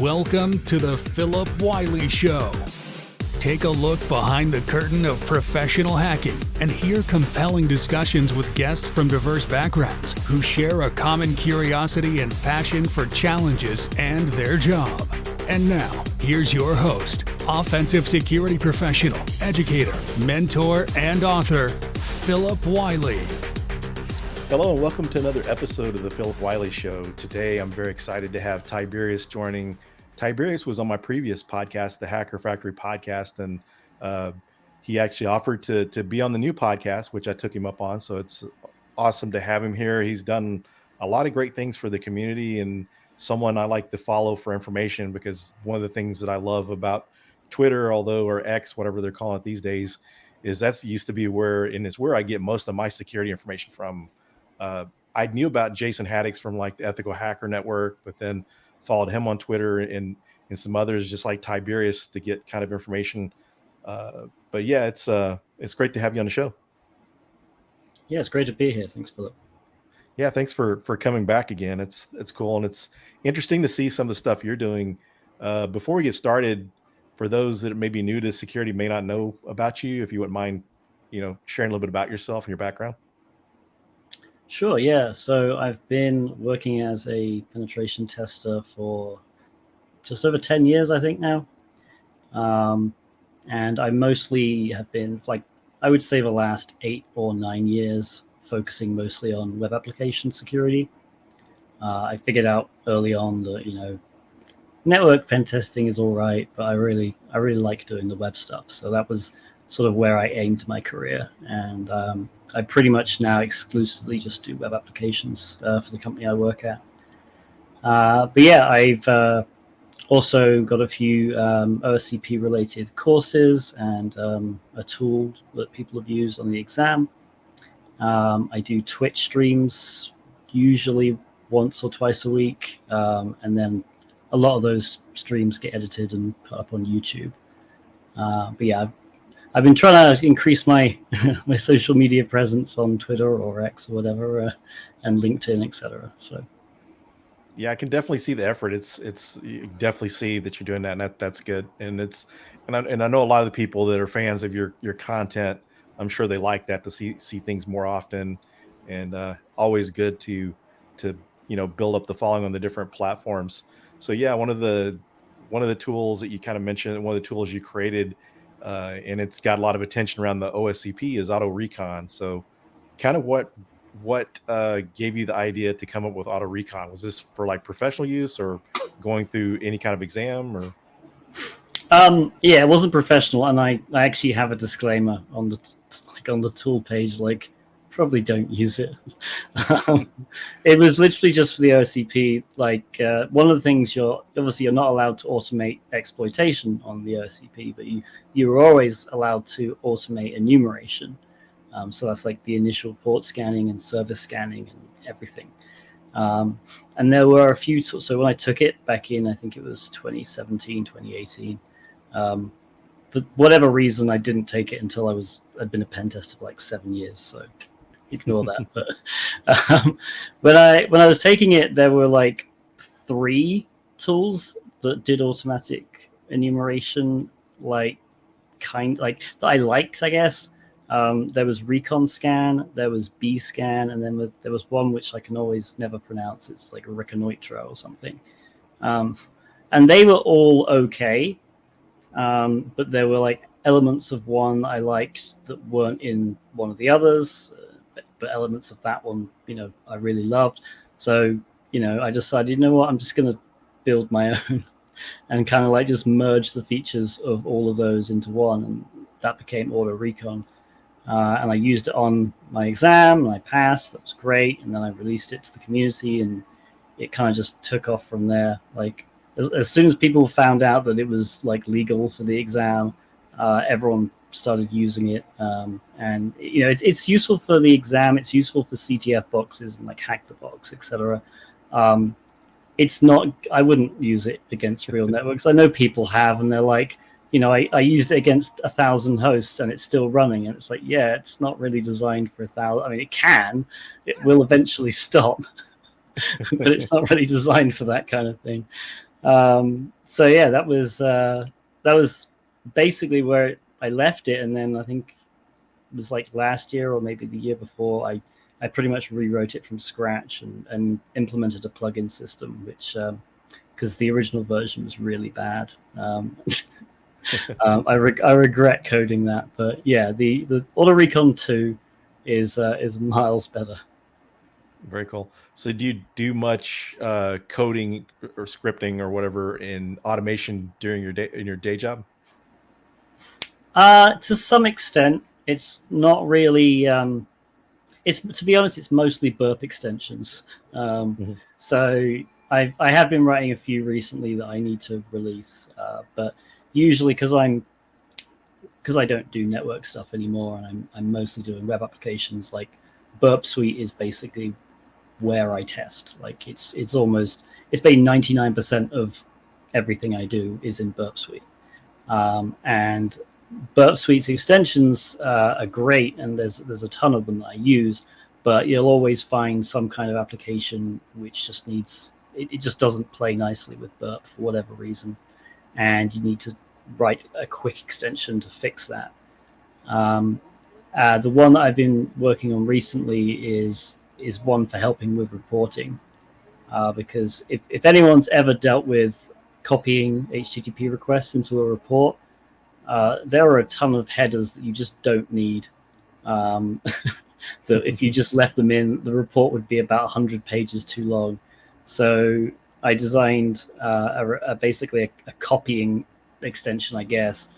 Welcome to the Phillip Wylie Show. Take a look behind the curtain of professional hacking and hear compelling discussions with guests from diverse backgrounds who share a common curiosity and passion for challenges and their job. And now, here's your host, offensive security professional, educator, mentor, and author, Phillip Wylie. Hello and welcome to another episode of the Phillip Wylie Show. Today, I'm very excited to have Tiberius joining. Tiberius was on my previous podcast, the Hacker Factory podcast, and he actually offered to be on the new podcast, which I took him up on. So it's awesome to have him here. He's done a lot of great things for the community and someone I like to follow for information, because one of the things that I love about Twitter, or X, whatever they're calling it these days, is that's used to be where I get most of my security information from. I knew about Jason Haddix from like the Ethical Hacker Network, but then followed him on Twitter and some others just like Tiberius to get kind of information. But yeah, it's great to have you on the show. Yeah, it's great to be here. Thanks, Phillip. Yeah, thanks for coming back again. It's cool, and it's interesting to see some of the stuff you're doing. Before we get started, for those that may be new to security, may not know about you, if you wouldn't mind, sharing a little bit about yourself and your background. Sure, yeah. So I've been working as a penetration tester for just over 10 years, I think now. And I mostly have been, I would say the last 8 or 9 years, focusing mostly on web application security. I figured out early on that, network pen testing is all right, but I really like doing the web stuff. So that was sort of where I aimed my career. And I pretty much now exclusively just do web applications for the company I work at. But yeah, I've also got a few OSCP related courses and a tool that people have used on the exam. I do Twitch streams usually once or twice a week. And then a lot of those streams get edited and put up on YouTube. But yeah, I've been trying to increase my my social media presence on Twitter or X or whatever, and LinkedIn, etc. So, yeah, I can definitely see the effort. It's you definitely see that you're doing that, and that's good. And I know a lot of the people that are fans of your content, I'm sure they like that, to see things more often, and always good to build up the following on the different platforms. So yeah, one of the tools that you kind of mentioned, one of the tools you created. And it's got a lot of attention around the OSCP is Autorecon. So kind of what gave you the idea to come up with Autorecon? Was this for like professional use or going through any kind of exam or? Yeah, it wasn't professional. And I actually have a disclaimer on the tool page, probably don't use it. It was literally just for the OSCP. One of the things you're not allowed to automate exploitation on the OSCP, but you were always allowed to automate enumeration. So that's like the initial port scanning and service scanning and everything. And there were a few tools. So when I took it back in, I think it was 2017, 2018. For whatever reason, I didn't take it until I'd been a pen tester for 7 years. So ignore that. But when I was taking it, there were 3 tools that did automatic enumeration, that I liked, I guess. There was Recon Scan, there was B Scan, and then there was one which I can always never pronounce. It's like Reconnoitra or something. And they were all okay, but there were elements of one I liked that weren't in one of the others. But elements of that one, I really loved. So, I decided, what, I'm just going to build my own and kind of just merge the features of all of those into one. And that became Autorecon. And I used it on my exam and I passed. That was great. And then I released it to the community and it kind of just took off from there. As soon as people found out that it was legal for the exam, everyone started using it, and it's useful for the exam. It's useful for CTF boxes and hack the box, etc. It's not. I wouldn't use it against real networks. I know people have, and they're I used it against 1,000 hosts, and it's still running. And it's it's not really designed for 1,000. I mean, it will eventually stop, but it's not really designed for that kind of thing. So yeah, that was basically where I left it, and then I think it was like last year or maybe the year before, I pretty much rewrote it from scratch and implemented a plugin system, which because the original version was really bad. I regret coding that, but yeah, the Autorecon 2 is miles better. Very cool. So do you do much coding or scripting or whatever in automation during your day job? To some extent, it's not really. It's, to be honest, it's mostly burp extensions. So I have been writing a few recently that I need to release, but usually because I don't do network stuff anymore, and I'm mostly doing web applications. Like Burp Suite is basically where I test. Like it's basically 99% of everything I do is in Burp Suite, and Burp Suite's extensions are great, and there's a ton of them that I use. But you'll always find some kind of application which just needs it just doesn't play nicely with Burp for whatever reason, and you need to write a quick extension to fix that. The one that I've been working on recently is one for helping with reporting, because if anyone's ever dealt with copying HTTP requests into a report, there are a ton of headers that you just don't need. That if you just left them in, the report would be about 100 pages too long. So I designed basically a copying extension, I guess,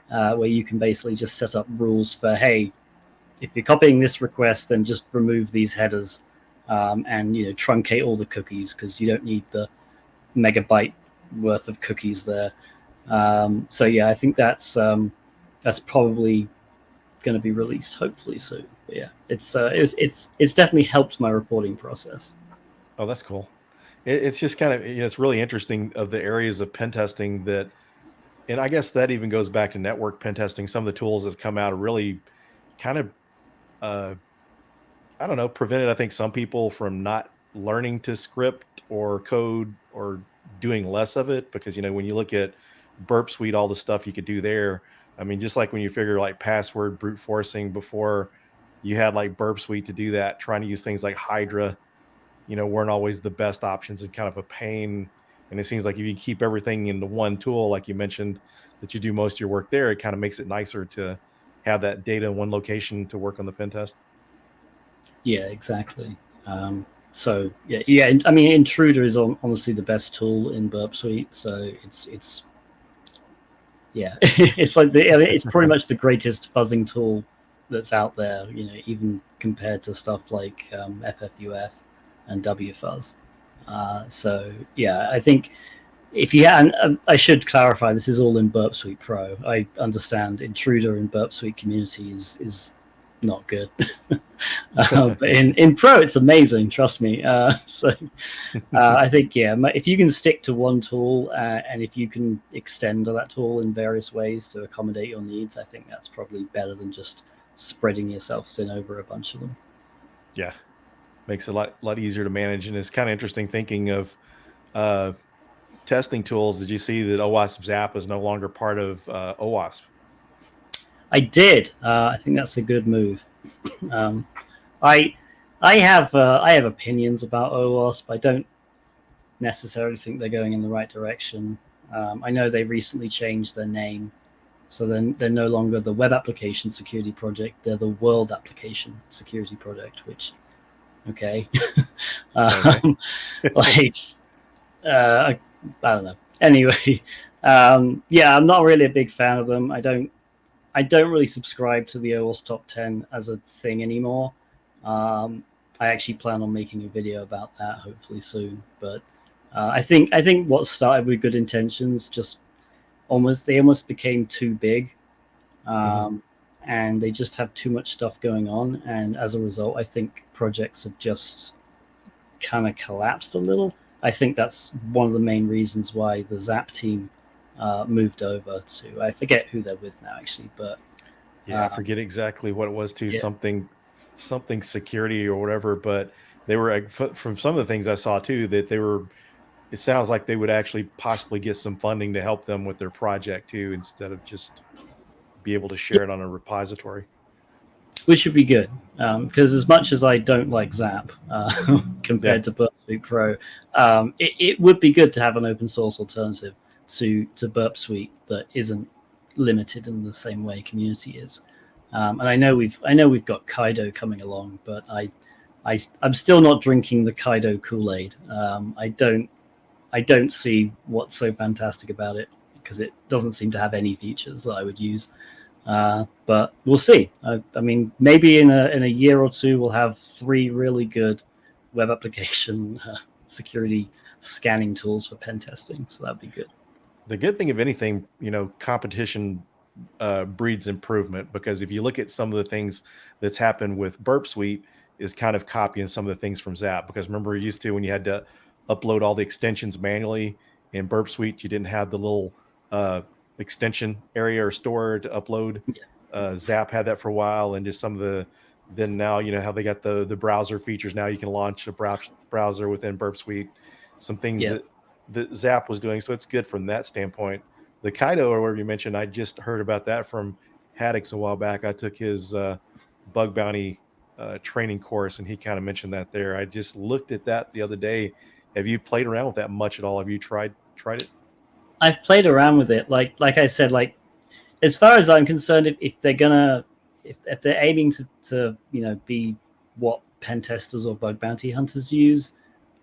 where you can basically just set up rules for, hey, if you're copying this request, then just remove these headers, and truncate all the cookies, because you don't need the megabyte worth of cookies there. So yeah, I think that's probably going to be released hopefully soon. But yeah, it's definitely helped my reporting process. Oh, that's cool. It's just kind of, it's really interesting of the areas of pen testing that, and I guess that even goes back to network pen testing. Some of the tools that have come out are really kind of, I don't know, prevented, I think, some people from not learning to script or code or doing less of it. Because, when you look at Burp Suite, all the stuff you could do there, I mean, just like when you figure like password brute forcing before, you had like Burp Suite to do that, trying to use things like Hydra, weren't always the best options and kind of a pain. And it seems like if you keep everything into one tool, like you mentioned, that you do most of your work there, it kind of makes it nicer to have that data in one location to work on the pen test. Yeah, exactly. So yeah. I mean, Intruder is honestly the best tool in Burp Suite. So it's yeah, it's like it's pretty much the greatest fuzzing tool that's out there. Even compared to stuff like FFUF and WFuzz. So yeah, I think and I should clarify, this is all in Burp Suite Pro. I understand Intruder in Burp Suite community is not good, but in Pro it's amazing. Trust me. So I think if you can stick to one tool, and if you can extend that tool in various ways to accommodate your needs, I think that's probably better than just spreading yourself thin over a bunch of them. Yeah, makes it a lot easier to manage. And it's kind of interesting thinking of testing tools. Did you see that OWASP Zap is no longer part of OWASP? I did. I think that's a good move. I have opinions about OWASP. I don't necessarily think they're going in the right direction. I know they recently changed their name, so then they're no longer the Web Application Security Project. They're the World Application Security Project. Which, okay, Okay. I don't know. Anyway, yeah, I'm not really a big fan of them. I don't really subscribe to the OWASP Top 10 as a thing anymore. I actually plan on making a video about that hopefully soon. But I think what started with good intentions just almost became too big, and they just have too much stuff going on. And as a result, I think projects have just kind of collapsed a little. I think that's one of the main reasons why the Zap team moved over to, I forget who they're with now actually, but yeah, I forget exactly what it was too. Yeah. Something security or whatever, but they were, from some of the things I saw too, that they were it sounds like they would actually possibly get some funding to help them with their project too, instead of just be able to share it on a repository. Which should be good, because as much as I don't like Zap compared to Burp Suite Pro, it would be good to have an open source alternative to Burp Suite that isn't limited in the same way Community is. And I know we've got Kaido coming along, but I'm still not drinking the Kaido Kool-Aid. I don't see what's so fantastic about it, because it doesn't seem to have any features that I would use. But we'll see. I mean, maybe in a year or two, we'll have 3 really good web application security scanning tools for pen testing. So that'd be good. The good thing, if anything, competition breeds improvement, because if you look at some of the things that's happened with Burp Suite, is kind of copying some of the things from Zap. Because remember, used to, when you had to upload all the extensions manually in Burp Suite, you didn't have the little extension area or store to upload. Zap had that for a while, and just some of the, then now how they got the browser features. Now you can launch a browser within Burp Suite, some things that Zap was doing. So it's good from that standpoint. The Kaido, or whatever you mentioned, I just heard about that from Haddix a while back. I took his bug bounty training course, and he kind of mentioned that there. I just looked at that the other day. Have you played around with that much at all? Have you tried it? I've played around with it. Like I said, as far as I'm concerned, if they're aiming to be what pen testers or bug bounty hunters use,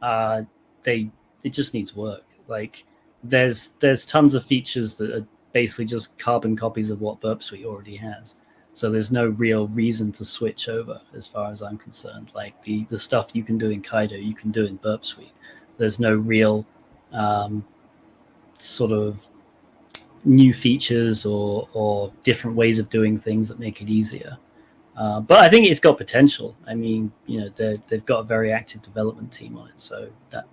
it just needs work. Like there's tons of features that are basically just carbon copies of what Burp Suite already has. So there's no real reason to switch over, as far as I'm concerned. Like the stuff you can do in Kaido, you can do in Burp Suite. There's no real sort of new features or different ways of doing things that make it easier. But I think it's got potential. I mean, they've got a very active development team on it, so that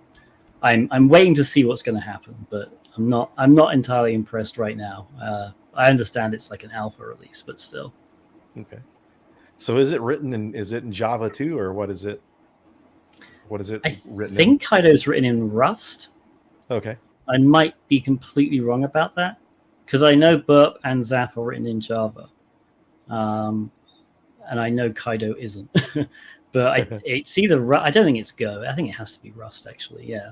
I'm waiting to see what's going to happen. But I'm not entirely impressed right now. I understand it's like an alpha release, but still. Okay. So is it in Java too, or what is it? What is it written in? I think Kaido's written in Rust. Okay. I might be completely wrong about that, because I know Burp and Zap are written in Java, and I know Kaido isn't. But it's either I don't think it's Go. I think it has to be Rust, actually. Yeah,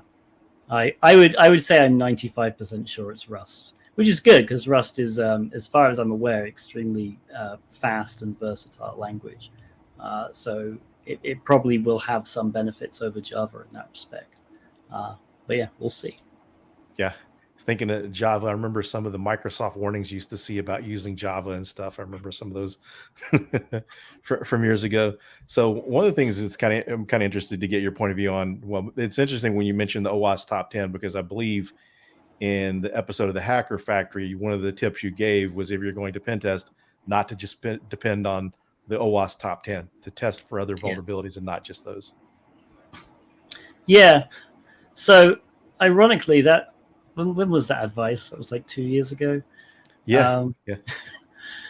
I would say I'm 95% sure it's Rust, which is good, because Rust is, as far as I'm aware, extremely fast and versatile language. So it probably will have some benefits over Java in that respect. But yeah, we'll see. Yeah. Thinking of Java, I remember some of the Microsoft warnings you used to see about using Java and stuff. I remember some of those from years ago. So one of the things I'm kind of interested to get your point of view on. Well, it's interesting when you mentioned the OWASP Top 10, because I believe in the episode of the Hacker Factory, one of the tips you gave was, if you're going to pen test, not to just depend on the OWASP Top 10, to test for other vulnerabilities and not just those. Yeah. So ironically, when was that advice? That was like 2 years ago. Yeah.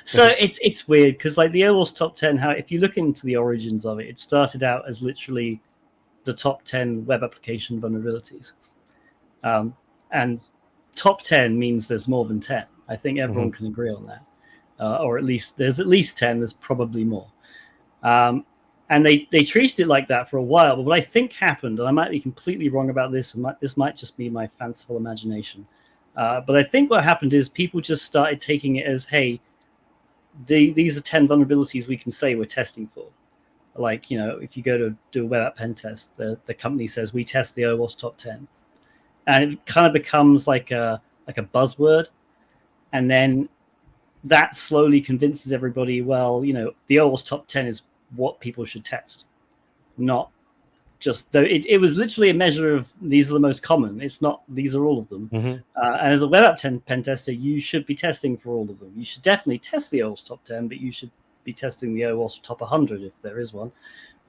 So it's weird, because like the OWASP Top 10, if you look into the origins of it, it started out as literally the top 10 web application vulnerabilities. And top 10 means there's more than 10. I think everyone can agree on that. Or at least there's at least 10. There's probably more. And they treated it like that for a while. But what I think happened, and I might be completely wrong about this, and this might just be my fanciful imagination, but I think what happened is people just started taking it as, hey, these are 10 vulnerabilities we can say we're testing for. Like, if you go to do a web app pen test, the company says we test the OWASP Top 10. And it kind of becomes like a buzzword. And then that slowly convinces everybody, well, the OWASP Top 10 is what people should test, not just though it was literally a measure of these are the most common. It's not these are all of them. And as a web app pen tester, you should be testing for all of them. You should definitely test the OWASP Top 10, but you should be testing the OWASP Top 100 if there is one.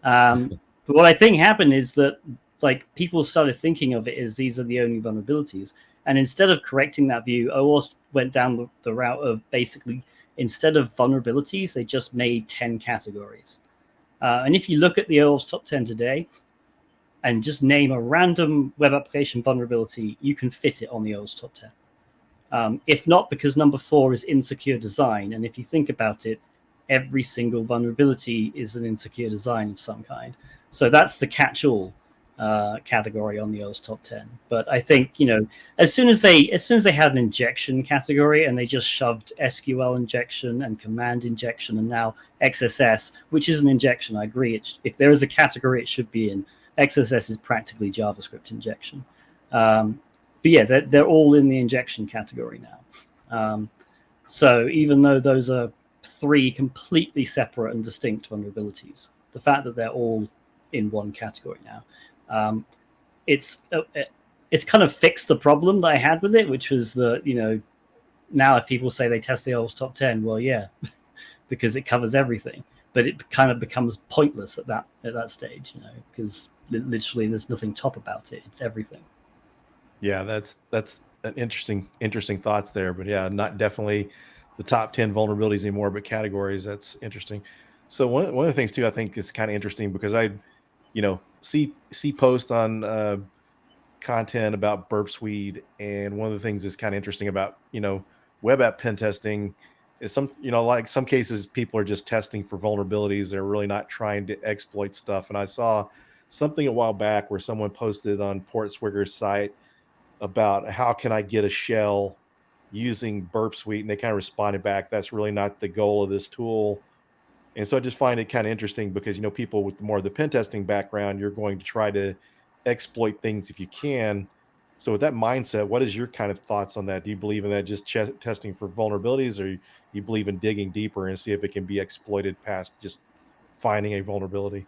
But what I think happened is that like people started thinking of it as these are the only vulnerabilities, and instead of correcting that view, OWASP went down the route of basically, instead of vulnerabilities, they just made 10 categories. And if you look at the OWASP Top 10 today, and just name a random web application vulnerability, you can fit it on the OWASP Top 10. If not, because number 4 is insecure design. And if you think about it, every single vulnerability is an insecure design of some kind. So that's the catch-all category on the OWASP Top 10. But I think, as soon as they had an injection category and they just shoved SQL injection and command injection and now XSS, which is an injection, I agree. If there is a category, it should be in. XSS is practically JavaScript injection. But yeah, they're all in the injection category now. So even though those are 3 completely separate and distinct vulnerabilities, the fact that they're all in one category now, it's kind of fixed the problem that I had with it, which was that, now if people say they test the OWASP Top 10, well, yeah, because it covers everything. But it kind of becomes pointless at that stage, because literally there's nothing top about it. It's everything. Yeah, that's an interesting thoughts there. But yeah, not definitely the top 10 vulnerabilities anymore, but categories. That's interesting. So one of the things too, I think is kind of interesting because I, see posts on content about Burp Suite, and one of the things that's kind of interesting about web app pen testing is like some cases people are just testing for vulnerabilities. They're really not trying to exploit stuff. And I saw something a while back where someone posted on Portswigger's site about how can I get a shell using Burp Suite, and they kind of responded back, that's really not the goal of this tool. And so I just find it kind of interesting because people with more of the pen testing background, you're going to try to exploit things if you can. So with that mindset, what is your kind of thoughts on that? Do you believe in that just testing for vulnerabilities, or you believe in digging deeper and see if it can be exploited past just finding a vulnerability?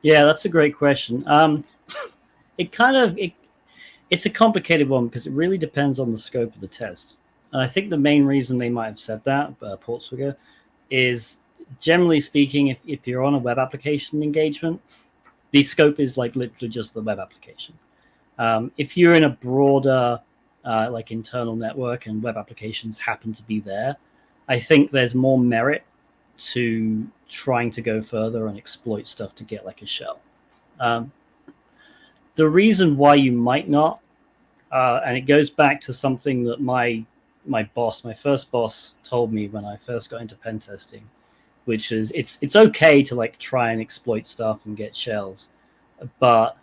Yeah, that's a great question. It's a complicated one because it really depends on the scope of the test. And I think the main reason they might have said that, Portswigger, is generally speaking, if you're on a web application engagement, the scope is like literally just the web application. If you're in a broader like internal network and web applications happen to be there, I think there's more merit to trying to go further and exploit stuff to get like a shell. The reason why you might not, and it goes back to something that my first boss told me when I first got into pen testing, which is it's okay to like try and exploit stuff and get shells, but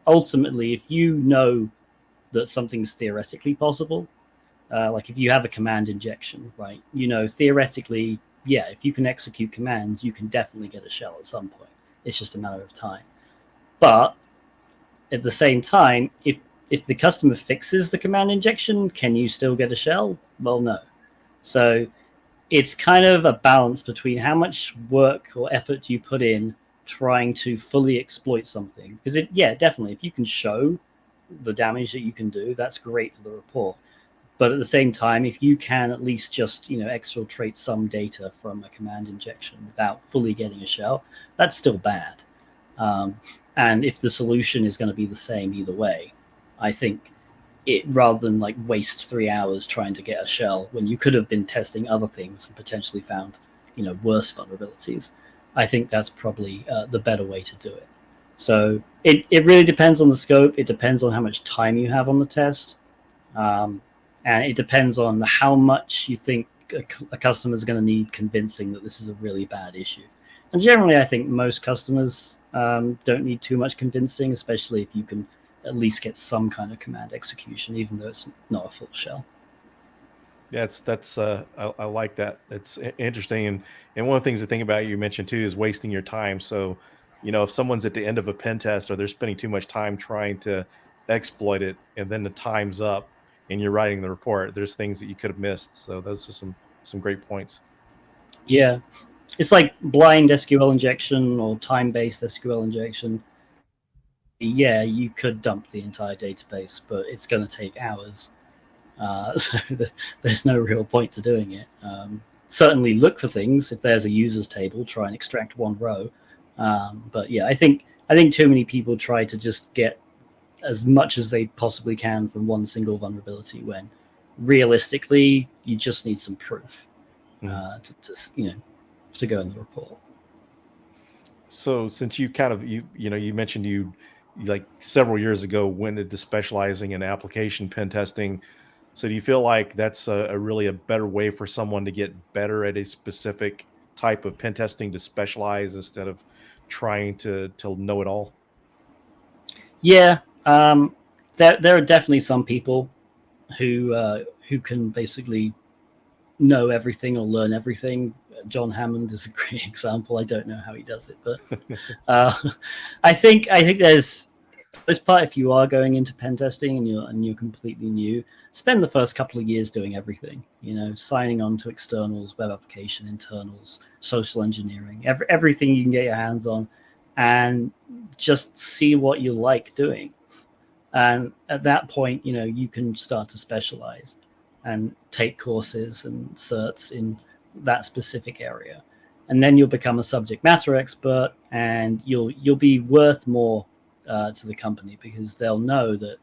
ultimately, if you know that something's theoretically possible, like if you have a command injection, right? Theoretically, yeah, if you can execute commands, you can definitely get a shell at some point. It's just a matter of time. But at the same time, if the customer fixes the command injection, can you still get a shell? Well, no. So it's kind of a balance between how much work or effort do you put in trying to fully exploit something. Because definitely, if you can show the damage that you can do, that's great for the report. But at the same time, if you can at least just exfiltrate some data from a command injection without fully getting a shell, that's still bad. And if the solution is going to be the same either way, I think rather than like waste 3 hours trying to get a shell when you could have been testing other things and potentially found worse vulnerabilities, I think that's probably the better way to do it. So it really depends on the scope. It depends on how much time you have on the test. And it depends on how much you think a customer is going to need convincing that this is a really bad issue. And generally, I think most customers don't need too much convincing, especially if you can at least get some kind of command execution, even though it's not a full shell. Yeah, I like that. It's interesting. And one of the things to think about, you mentioned too, is wasting your time. So, if someone's at the end of a pen test or they're spending too much time trying to exploit it, and then the time's up and you're writing the report, there's things that you could have missed. So those are some great points. Yeah. It's like blind SQL injection or time-based SQL injection. Yeah, you could dump the entire database, but it's going to take hours. So there's no real point to doing it. Certainly look for things. If there's a users table, try and extract one row. But yeah, I think too many people try to just get as much as they possibly can from one single vulnerability, when realistically you just need some proof to go in the report. So since you kind of you mentioned you like several years ago went into specializing in application pen testing. So do you feel like that's a really a better way for someone to get better at a specific type of pen testing to specialize instead of trying to know it all? Yeah, there are definitely some people who can basically know everything or learn everything. John Hammond is a great example. I don't know how he does it, but uh, I think there's most part, if you are going into pen testing and you're completely new, spend the first couple of years doing everything. Signing on to externals, web application, internals, social engineering, everything you can get your hands on, and just see what you like doing. And at that point, you can start to specialize and take courses and certs in that specific area, and then you'll become a subject matter expert, and you'll be worth more to the company, because they'll know that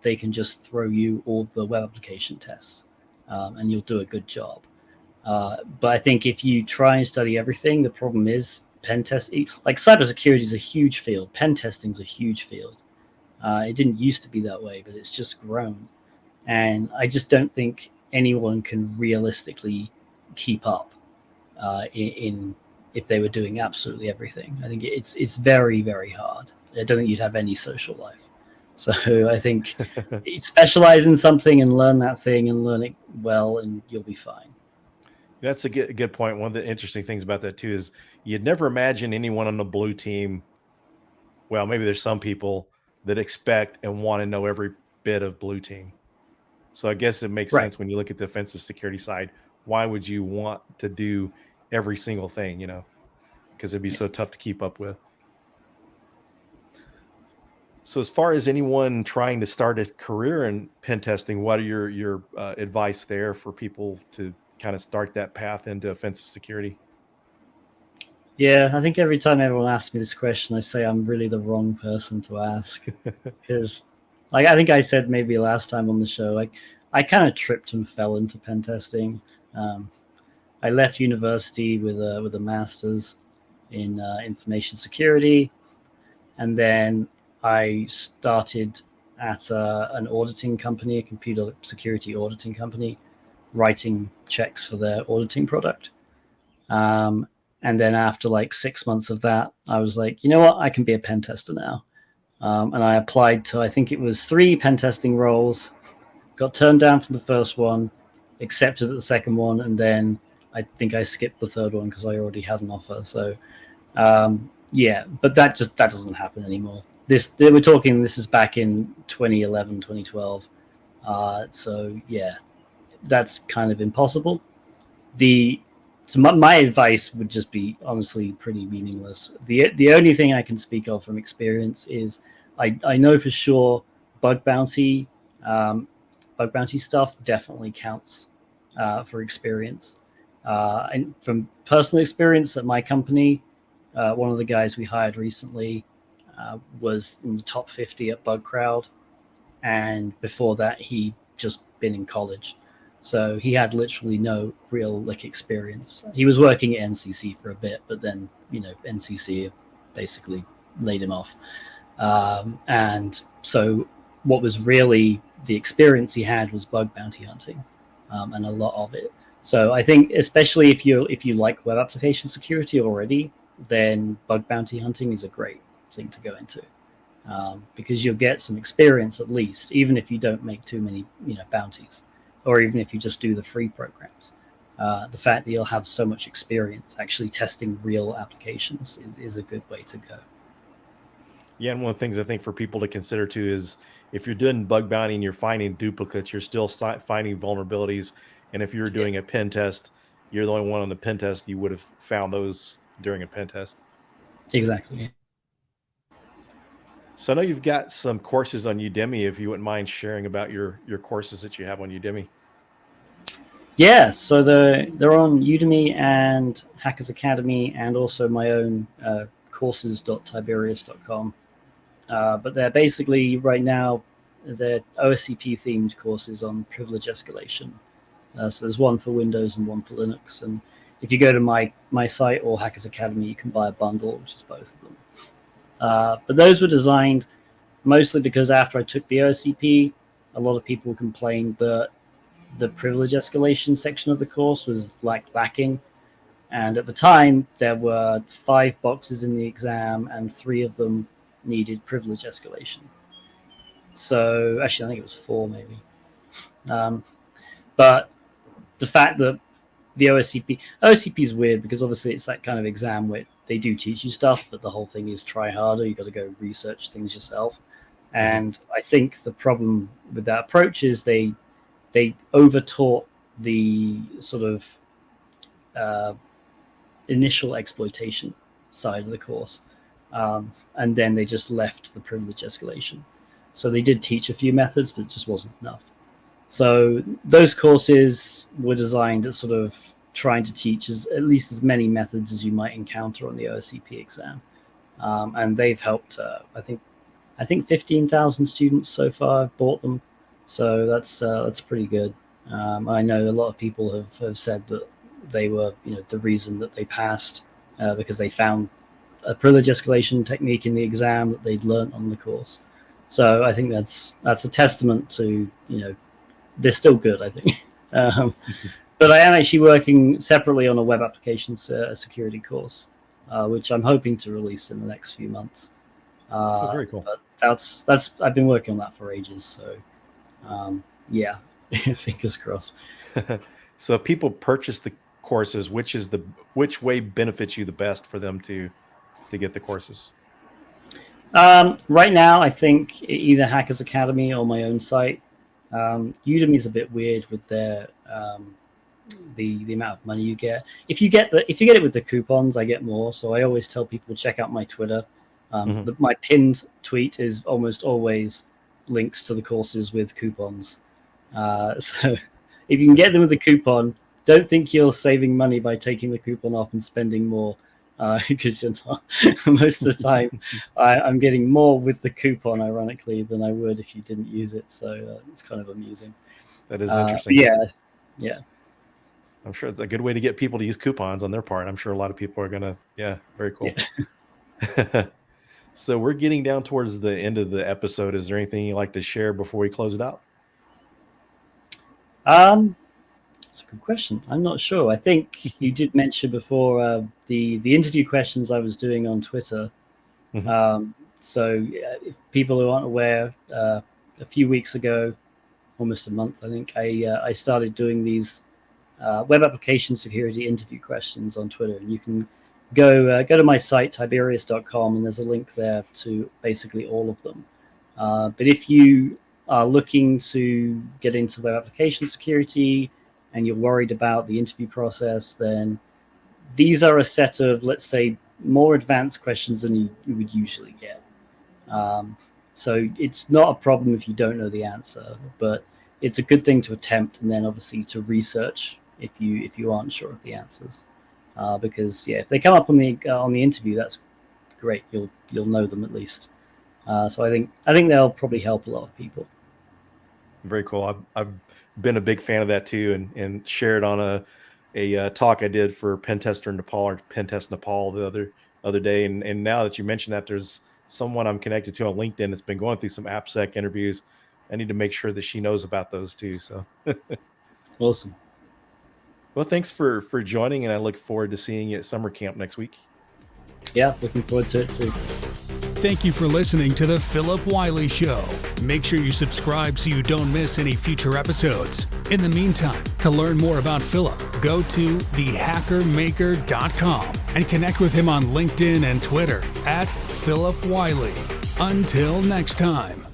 they can just throw you all the web application tests, and you'll do a good job. But I think if you try and study everything, the problem is pen test. Like cybersecurity is a huge field. Pen testing is a huge field. It didn't used to be that way, but it's just grown. And I just don't think anyone can realistically keep up in if they were doing absolutely everything. I think it's very, very hard. I don't think you'd have any social life. So I think specialize in something and learn that thing and learn it well, and you'll be fine. That's a good point. One of the interesting things about that too is you'd never imagine anyone on the blue team. Well, maybe there's some people that expect and want to know every bit of blue team. So I guess it makes Right. sense when you look at the offensive security side. Why would you want to do every single thing? Because it'd be so tough to keep up with. So as far as anyone trying to start a career in pen testing, what are your advice there for people to kind of start that path into offensive security? Yeah, I think every time everyone asks me this question, I say I'm really the wrong person to ask, because, like, I think I said maybe last time on the show, like, I kind of tripped and fell into pen testing. I left university with a master's in information security, and then I started at an auditing company, a computer security auditing company, writing checks for their auditing product. And then after like 6 months of that, I was like, you know what, I can be a pen tester now. And I applied to, I think it was 3 pen testing roles, got turned down from the first one, accepted at the second one, and then I think I skipped the third one because I already had an offer. So yeah, but that doesn't happen anymore. This is back in 2011, 2012. So yeah, that's kind of impossible. So my advice would just be honestly pretty meaningless. The only thing I can speak of from experience is I know for sure bug bounty stuff definitely counts for experience. And from personal experience at my company, one of the guys we hired recently was in the top 50 at BugCrowd, and before that he just been in college. So he had literally no real experience. He was working at NCC for a bit, but then NCC basically laid him off. And so what was really the experience he had was bug bounty hunting, and a lot of it. So I think especially if you like web application security already, then bug bounty hunting is a great thing to go into, because you'll get some experience at least, even if you don't make too many bounties, or even if you just do the free programs. The fact that you'll have so much experience actually testing real applications is a good way to go. Yeah, and one of the things I think for people to consider too is if you're doing bug bounty and you're finding duplicates, you're still finding vulnerabilities. And if you're doing a pen test, you're the only one on the pen test. You would have found those during a pen test. Exactly. So I know you've got some courses on Udemy. If you wouldn't mind sharing about your courses that you have on Udemy. Yeah, so they're on Udemy and Hackers Academy, and also my own courses.tiberius.com. But they're basically right now they're OSCP themed courses on privilege escalation. So there's one for Windows and one for Linux, and if you go to my site or Hackers Academy, you can buy a bundle, which is both of them. But those were designed mostly because after I took the OSCP, a lot of people complained that the privilege escalation section of the course was lacking. And at the time, there were 5 boxes in the exam, and 3 of them needed privilege escalation. So actually, I think it was 4 maybe. But the fact that the OSCP is weird because obviously it's that kind of exam where they do teach you stuff, but the whole thing is try harder. You got to go research things yourself. And I think the problem with that approach is they over-taught the sort of initial exploitation side of the course. And then they just left the privilege escalation. So they did teach a few methods, but it just wasn't enough. So those courses were designed at sort of trying to teach at least as many methods as you might encounter on the OSCP exam. And they've helped, I think 15,000 students so far have bought them. So that's pretty good. I know a lot of people have said that they were, the reason that they passed because they found a privilege escalation technique in the exam that they'd learned on the course. So I think that's a testament to, they're still good, I think. But I am actually working separately on a web applications security course, which I'm hoping to release in the next few months. Very cool. But that's I've been working on that for ages. So yeah, fingers crossed. So if people purchase the courses, which way benefits you the best for them to get the courses? Right now, I think either Hackers Academy or my own site. Udemy is a bit weird with their the amount of money you get. If you get it with the coupons, I get more. So I always tell people check out my Twitter. My pinned tweet is almost always links to the courses with coupons. So if you can get them with a coupon, don't think you're saving money by taking the coupon off and spending more. Because you're not. Most of the time, I'm getting more with the coupon, ironically, than I would if you didn't use it. So it's kind of amusing. That is interesting. Yeah. I'm sure it's a good way to get people to use coupons on their part. I'm sure a lot of people are gonna. Yeah, very cool. Yeah. So we're getting down towards the end of the episode. Is there anything you'd like to share before we close it out? That's a good question. I'm not sure. I think you did mention before the interview questions I was doing on Twitter. So if people who aren't aware, a few weeks ago, almost a month, I think, I started doing these web application security interview questions on Twitter. And you can go to my site, Tiberius.com, and there's a link there to basically all of them. But if you are looking to get into web application security, and you're worried about the interview process, then these are a set of, let's say, more advanced questions than you would usually get. So it's not a problem if you don't know the answer, but it's a good thing to attempt, and then obviously to research if you aren't sure of the answers. Because if they come up on the interview, that's great. You'll know them at least. So I think they'll probably help a lot of people. Very cool. I've been a big fan of that too, and shared on a talk I did for Pentester Nepal, or Pentest Nepal, the other day. And now that you mentioned that, there's someone I'm connected to on LinkedIn that's been going through some AppSec interviews. I need to make sure that she knows about those too. So awesome. Well, thanks for joining, and I look forward to seeing you at summer camp next week. Yeah, looking forward to it too. Thank you for listening to the Phillip Wylie Show. Make sure you subscribe so you don't miss any future episodes. In the meantime, to learn more about Phillip, go to thehackermaker.com and connect with him on LinkedIn and Twitter @Phillip Wylie. Until next time.